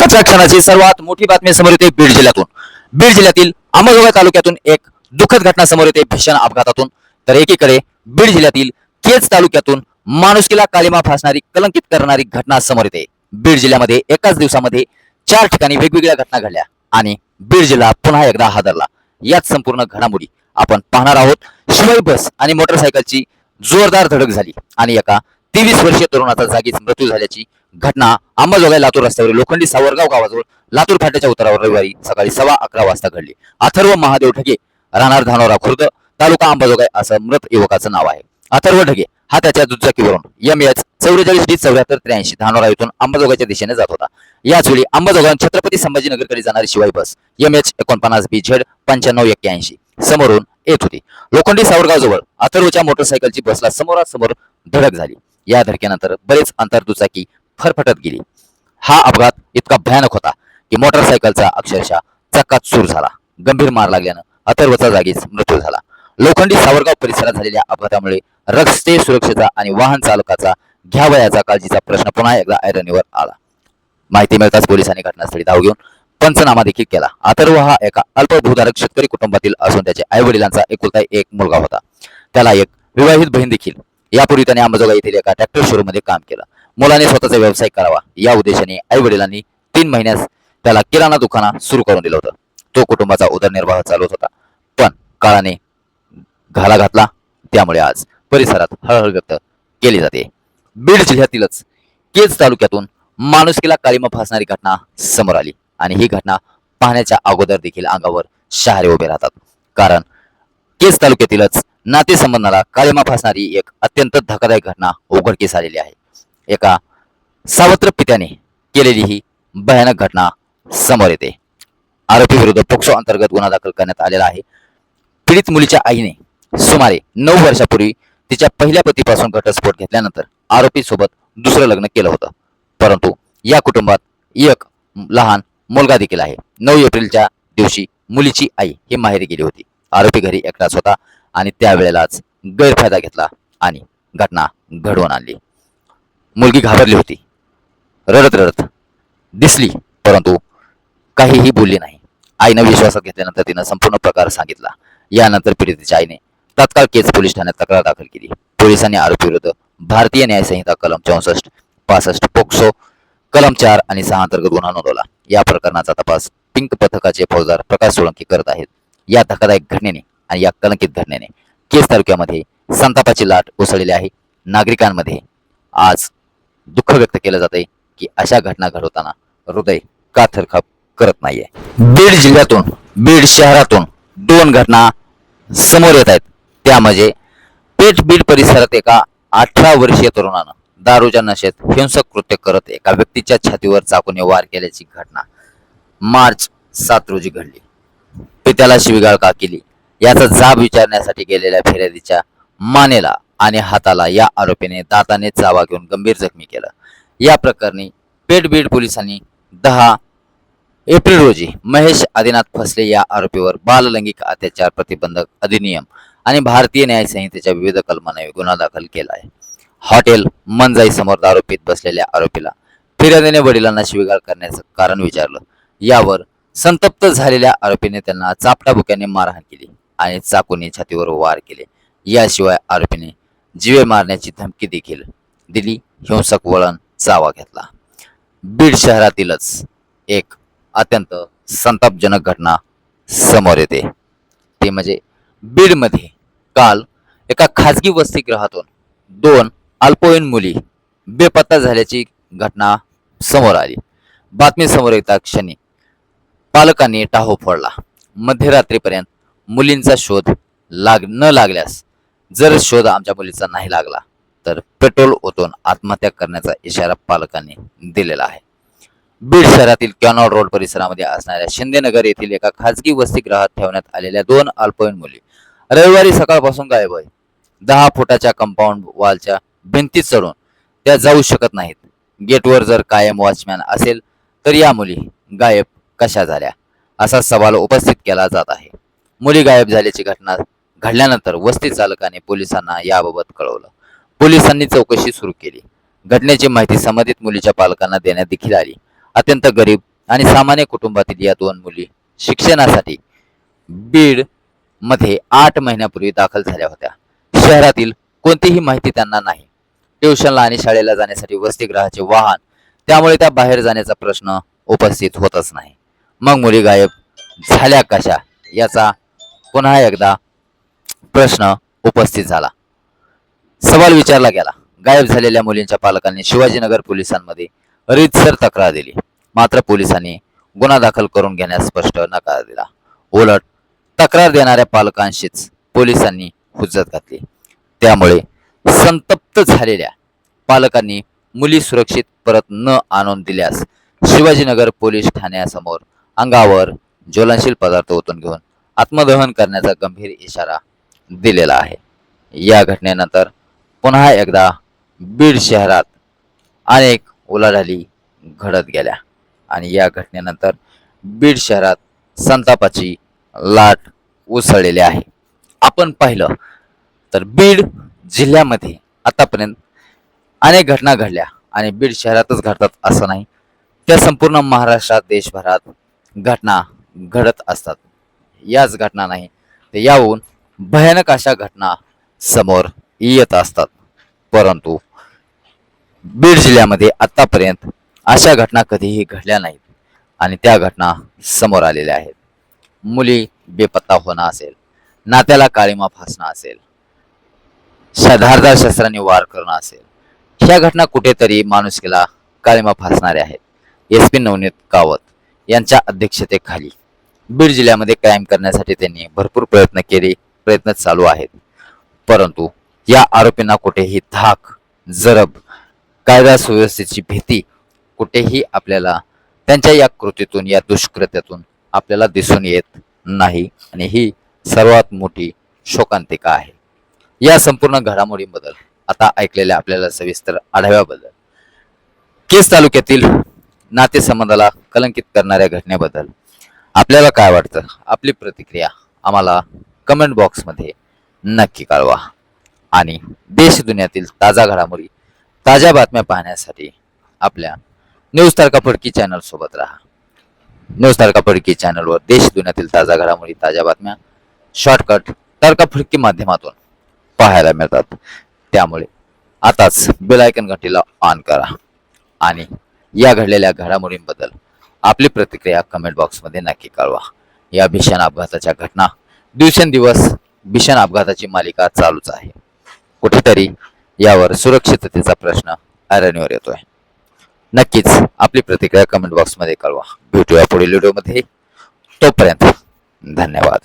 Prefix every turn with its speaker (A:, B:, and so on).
A: आजच्या क्षणाची सर्वात मोठी बातमी समोर येते बीड जिल्ह्यातून। बीड जिल्ह्यातील अंबाजोगाई तालुक्यातून एक दुःखद घटना समोर येते भीषण अपघातातून। तर एकीकडे बीड जिल्ह्यातील केज तालुक्यातून माणुसकीला कालिमा फासणारी कलंकित करणारी घटना समोर येते। बीड जिल्ह्यामध्ये एकाच दिवसामध्ये 4 ठिकाणी वेगवेगळ्या घटना घडल्या आणि बीड जिल्हा पुन्हा एकदा हादरला। यात संपूर्ण घडामोडी आपण पाहणार आहोत। शिवाई बस आणि मोटरसायकलची जोरदार धडक झाली आणि एका 23 वर्षीय तरुणाचा जागीच मृत्यू झाल्याची घटना अंबाजोगाई लातूर रस्त्यावर लोखंडी सावरगाव गावाजवळ लातूर फाट्याच्या उतारावर रविवारी सकाळी 11:15 वाजता घडली। अथर्व महादेव ढगे राहणार धानोरा खुर्द तालुका अंबाजोगाई असं मृत युवकाचं नाव आहे। अथर्व ढगे हा त्याच्या दुचाकीवरून MH 44D7483 धानोरा येथून अंबाजोगाईच्या दिशेने जात होता। याच वेळी अंबाजोगाई छत्रपती संभाजीनगरकडे जाणारी शिवाई बस MH 49BZ 9581 समोरून येत होती। लोखंडी सावरगाव जवळ अथर्वच्या मोटरसायकलची बसला समोरासमोर धडक झाली। या धडकेनंतर बरेच अंतर दुचाकी फरफटत गेली। हा अपघात इतका भयानक होता की मोटरसायकलचा अक्षरशः चक्काचूर झाला। गंभीर मार लागल्यानं अथर्वचा जागीच मृत्यू झाला। लोखंडी सावरगाव परिसरात झालेल्या अपघातामुळे रस्ते सुरक्षेचा आणि वाहन चालकाचा घ्यावयाचा काळजीचा प्रश्न पुन्हा एकदा ऐरणीवर आला। माहिती मिळताच पोलिसांनी घटनास्थळी धाव घेऊन पंचनामा देखील केला। अथर्व हा एका अल्पभूधारक शेतकरी कुटुंबातील असून त्याचे आई वडिलांचा एकुलता एक मुलगा होता। त्याला एक विवाहित बहीण देखील। यापूर्वी त्याने अंबाजोगाई येथील एका ट्रॅक्टर शोरूम मध्ये काम केलं। मुलाने स्वतःचा व्यवसाय करावा या उद्देशाने आई वडिलांनी 3 महिन्यास त्याला किराणा दुकान सुरू करून दिलं होतं। तो कुटुंबाचा उदरनिर्वाह चालवत होता, पण काळाने घाला घातला, त्यामुळे आज परिसरात हळहळ व्यक्त केली जाते। बीड जिल्ह्यातीलच केज तालुक्यातून माणुसकीला कालिमा फासणारी घटना समोर आली आणि ही घटना पाहण्याच्या अगोदर देखील अंगावर शहारे उभे राहतात। कारण केज तालुक्यातीलच नातेसंबंधाला कालिमा फासणारी एक अत्यंत धक्कादायक घटना उघडकीस आलेली आहे। एका सावत्र पित्याने केलेली ही भयानक घटना समोर येते। आरोपी विरुद्ध पोक्सो अंतर्गत गुन्हा दाखल करण्यात आलेला आहे। पीडित मुलीच्या आईने सुमारे 9 वर्षापूर्वी तिच्या पहिल्या पतीपासून घटस्फोट घेतल्यानंतर आरोपी सोबत दुसरं लग्न केलं होतं, परंतु या कुटुंबात एक लहान मुलगा देखील आहे। 9 एप्रिलच्या दिवशी मुलीची आई ही माहेरी गेली होती। आरोपी घरी एकटाच होता आणि त्यावेळेलाच गैरफायदा घेतला आणि घटना घडवून आणली। मुलगी घाबरली होती, रडत रडत दिसली, परंतु काहीही बोलली नाही। आईनं विश्वासात घेतल्यानंतर तिनं संपूर्ण प्रकार सांगितला। यानंतर पीडितेच्या आईने तात्काळ केज पोलीस ठाण्यात तक्रार दाखल केली। पोलिसांनी आरोपी विरुद्ध भारतीय न्याय संहिता कलम 64, 65, पोक्सो कलम 4 आणि 6 अंतर्गत गुन्हा नोंदवला। या प्रकरणाचा तपास पिंक पथकाचे फौजदार प्रकाश सोळंकी करत आहेत। या धक्कादायक घटनेने आणि या कलंकित घटनेने केज तालुक्यामध्ये संतापाची लाट उसळलेली आहे। नागरिकांमध्ये आज दुःख व्यक्त केलं जाते की अशा घटना घडवताना हृदय का थरकाप करत नाहीये। बीड जिल्ह्यातून बीड शहरातून 2 घटना समोर येत आहेत। त्या म्हणजे पेठ बीड परिसरात एका 18 वर्षीय तरुणानं दारूच्या नशेत हिंसक कृत्य करत एका व्यक्तीच्या छातीवर चाकूने वार केल्याची घटना मार्च 7 रोजी घडली। पित्याला शिवीगाळ का केली याचा जाब विचारण्यासाठी गेलेल्या फिर्यादीच्या मानेला आणि हाताला या आरोपीने दाताने चावा घेऊन गंभीर जखमी केलं। या प्रकरणी पेठ बीड पोलिसांनी 10 एप्रिल रोजी महेश आदिनाथ फसले या आरोपीवर बाललैंगिक अत्याचार प्रतिबंधक अधिनियम आणि भारतीय न्याय संहितेच्या विविध कलमांना गुन्हा दाखल केला आहे। हॉटेल मंजाई समोर दारू पीत बसलेल्या आरोपीला फिर्यादीने वडिलांना शिवीगाळ करण्याचं कारण विचारलं। यावर संतप्त झालेल्या आरोपीने त्यांना चापटाबुक्याने मारहाण केली आणि चाकूने छातीवर वार केले। याशिवाय आरोपीने जीवे मारण्याची धमकी देखील दिली। हिंसक वळण चावा घेतला। बीड शहरातीलच एक अत्यंत संतापजनक घटना समोर येते, ते म्हणजे बीडमध्ये काल एका खाजगी वसतिगृहातून 2 अल्पवयीन मुली बेपत्ता झाल्याची घटना समोर आली। बातमी समोर येता क्षणी पालकांनी टाहो फोडला। मध्यरात्रीपर्यंत मुलींचा शोध न लागल्यास जर शोध आमच्या मुलीचा नाही लागला तर पेट्रोल ओतून आत्महत्या करण्याचा इशारा पालकांनी दिलेला आहे। बीड शहरातील कॅनॉल रोड परिसरामध्ये असणाऱ्या शिंदेनगर येथील एका खाजगी वसतिगृहात ठेवण्यात आलेल्या 2 अल्पवयीन मुली रविवारी सकाळपासून गायब आहेत। 10 फुटाच्या कंपाऊंड वॉलच्या भिंतीत चढून त्या जाऊ शकत नाहीत। गेटवर जर कायम वॉचमॅन असेल तर या मुली गायब कशा झाल्या असा सवाल उपस्थित केला जात आहे। मुली गायब झाल्याची घटना घडल्यानंतर वस्ती चालकाने पोलिसांना याबाबत कळवलं। पोलिसांनी चौकशी सुरू केली। घटनेची माहिती संबंधित मुलीच्या पालकांना देण्यात देखील आली। अत्यंत गरीब आणि सामान्य कुटुंबातील या दोन मुली शिक्षणासाठी बीड मध्ये 8 महिन्यापूर्वी दाखल झाल्या होत्या. शहरातील कोणतीही माहिती त्यांना नाही. ट्युशनला आणि शाळेला जाण्यासाठी वसतिगृहाचे वाहन, त्यामुळे त्या बाहेर जाण्याचा प्रश्न उपस्थित होतच नाही. मग मुली गायब झाल्या कशा याचा पुन्हा एकदा प्रश्न उपस्थित झाला. सवाल विचारला गेला. गायब झालेल्या मुलींच्या पालकांनी शिवाजीनगर पोलिसांमध्ये रीतसर तक्रार दिली. मात्र पोलिसांनी गुन्हा दाखल करून घेण्यास स्पष्ट नकार दिला. उलट तक्रार देणाऱ्या पालकांशीच पोलिसांनी हुज्जत घातली. त्यामुळे संतप्त झालेल्या पालकांनी मुली सुरक्षित परत न आणून दिल्यास शिवाजीनगर पोलीस ठाण्यासमोर अंगावर ज्वलनशील पदार्थ ओतून घेऊन आत्मदहन करण्याचा गंभीर इशारा दिलेला आहे. या घटनेनंतर पुन्हा एकदा बीड शहरात अनेक उलाढाली घडत गेल्या आणि या घटनेनंतर बीड शहरात संतापाची लाट उसळलेली आहे. आपण पाहिलं तर बीड जिल्ह्यामध्ये आतापर्यंत अनेक घटना घडल्या आणि बीड शहरातच घडतात असं नाही, त्या संपूर्ण महाराष्ट्रात देशभरात घटना घडत असतात. याच घटना नाही तर याहून भयानक अशा घटना समोर येत असतात. परंतु बीड जिल्ह्यामध्ये आतापर्यंत अशा घटना कधीही घडल्या नाहीत आणि त्या घटना समोर आलेल्या आहेत. मुली बेपत्ता होणं असेल, नात्याला काळीमा फासणं असेल, धारदार शस्त्रांनी वार करणं असेल, ह्या घटना कुठेतरी माणुसकीला काळीमा फासणाऱ्या आहेत. SP नवनीत कावत यांच्या अध्यक्षतेखाली बीड जिल्ह्यामध्ये कायम करण्यासाठी त्यांनी भरपूर प्रयत्न चालू आहेत. परंतु या आरोपींना कुठेही धाक, जरब, कायदा सुव्यवस्थेची भीती कुठेही आपल्याला त्यांच्या या कृतीतून, या दुष्कृत्यातून आपल्याला दिसून येत नाही आणि ही सर्वात मोठी शोकांतिका आहे. या संपूर्ण घडामोडींबद्दल आता ऐकलेल्या आपल्याला सविस्तर आढाव्याबद्दल, केज तालुक्यातील नातेसंबंधाला कलंकित करणाऱ्या घटनेबद्दल आपल्याला काय वाटतं, आपली प्रतिक्रिया आम्हाला कमेंट बॉक्समध्ये नक्की कळवा. आणि देश दुनियातील ताजा घडामोडी, ताज्या बातम्या पाहण्यासाठी आपल्या न्यूज तारका फडकी चॅनल सोबत राहा. न्यूज तारका फडकी चॅनलवर देश दुनियातील ताजा घडामोडी, ताज्या बातम्या शॉर्टकट तारका फडकी माध्यमातून पाहायला मिळतात. त्यामुळे आताच बेल आयकॉन घंटीला ऑन करा आणि या घडलेल्या घडामोडींबद्दल आपली प्रतिक्रिया कमेंट बॉक्समध्ये नक्की कळवा. या भीषण अपघाताच्या घटना, दिवसेंदिवस भीषण अपघाताची मालिका चालूच आहे. कुठेतरी यावर सुरक्षिततेचा प्रश्न ऐरणीवर येतोय. नक्कीच आपली प्रतिक्रिया कमेंट बॉक्समध्ये कळवा. भेटूया पुढील व्हिडिओमध्ये. तोपर्यंत धन्यवाद.